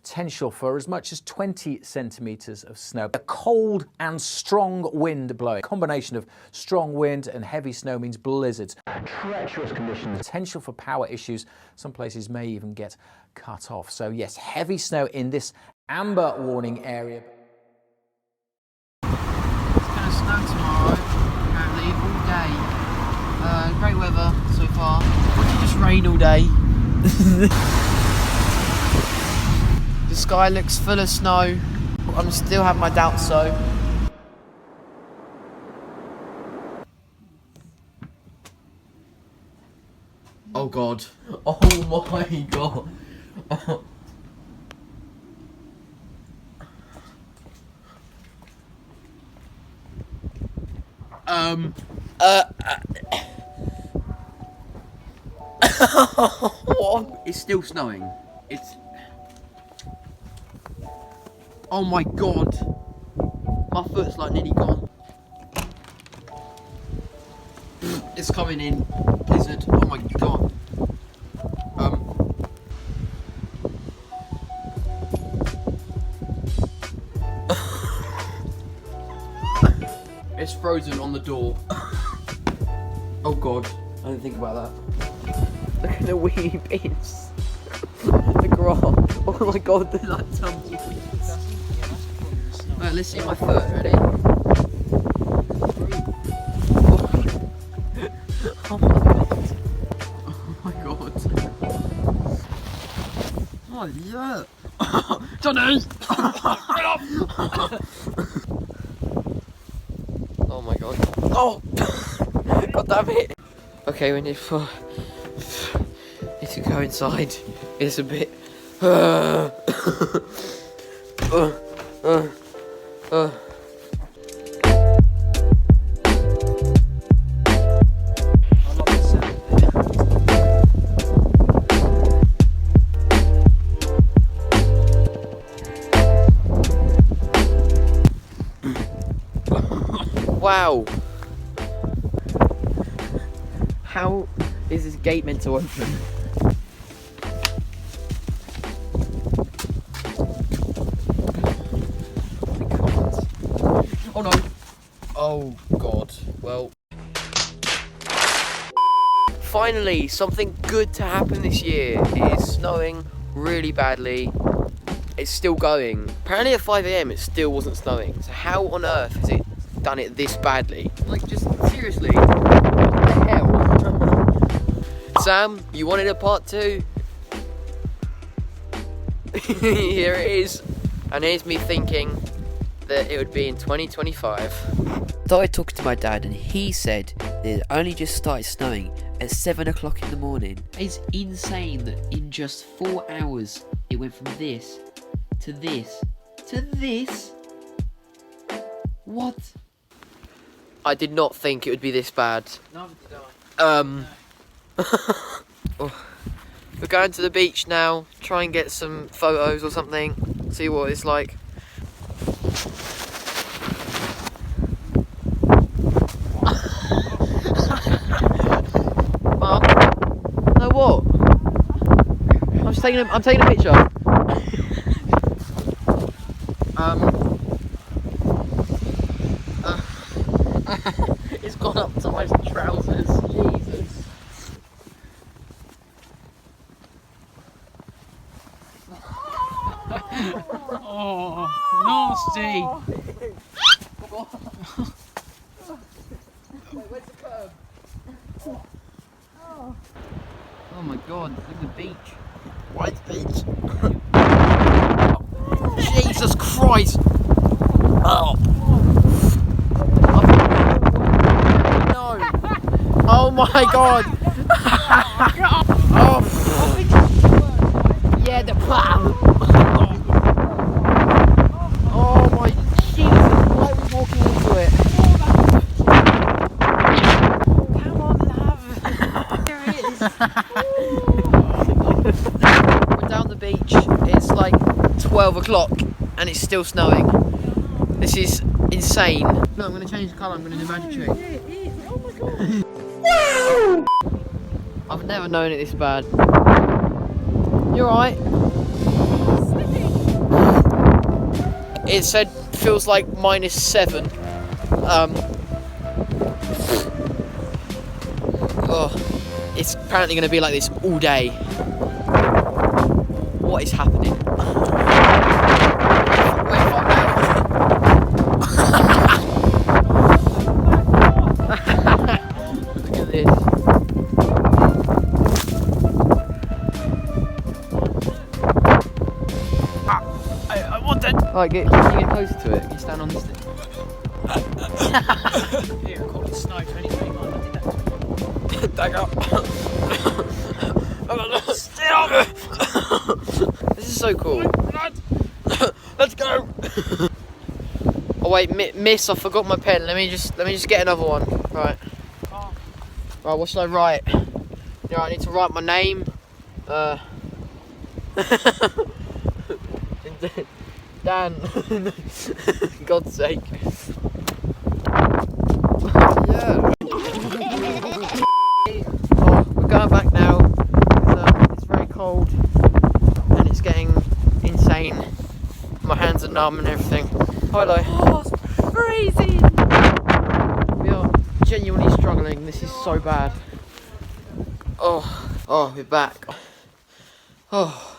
potential for as much as 20 centimetres of snow. A cold and strong wind blowing. A combination of strong wind and heavy snow means blizzards. Treacherous conditions. Potential for power issues. Some places may even get cut off. So yes, heavy snow in this amber warning area. It's going to snow tomorrow, apparently, all day. Great weather so far. What did it just rain all day? The sky looks full of snow. I'm still having my doubts though. Oh god. Oh my god. What? It's still snowing. It's... Oh my god. My foot's like nearly gone. It's coming in. Blizzard. Oh my god. It's frozen on the door. Oh god. I didn't think about that. Look at the wee bits. The grass. Oh my god, they're like tumbleweeds. Right, let's see my foot, ready? Oh my god. Oh my god. Oh yeah. Johnny! Oh my god. Oh! God damn it! Okay, we need to go inside. It's a bit... Wow! How is this gate meant to open? Oh no! Oh god, well... Finally, something good to happen this year. It is snowing really badly. It's still going. Apparently at 5 AM it still wasn't snowing. So how on earth has it done it this badly? Like, just seriously, what the hell? Sam, you wanted a part 2? Here it is. And here's me thinking that it would be in 2025. Started talking to my dad and he said that it only just started snowing at 7 o'clock in the morning. It's insane that in just 4 hours it went from this to this to this. What? I did not think it would be this bad. Neither did I. Oh. We're going to the beach now, try and get some photos or something, see what it's like. Mum? No, what? I'm taking a picture. It's gone up to my trousers. Jesus. Oh, nasty. Wait, where's the curb? Oh my god, look at the beach. White beach. Jesus Christ! Oh. No! Oh my god! Oh. Yeah, the plow! Oh my Jesus! Why are we walking into it? Come on, love! There it is! We're down the beach. It's like 12 o'clock and it's still snowing. This is insane. No, I'm going to change the colour. I'm going to do a magic trick. Oh my god! I've never known it this bad. You alright? it said feels like -7. Oh, it's apparently going to be like this all day. What is happening? Wait, fuck now. Look at this. I want it. Alright, can you get closer to it? Can you stand on this thing? Here, I call it snow 2021. I did that to you. Back up. Stop! This is so cool. Lad. Let's go. Oh wait, miss! I forgot my pen. Let me just get another one. Right. Oh. Right. What should I write? Yeah, I need to write my name. Dan. God's sake. Yeah. Oh, we're going back now. It's very cold and it's getting insane. My hands are numb and everything. Hello. Oh, it's freezing! We are genuinely struggling. This is so bad. Oh, we're back. Oh.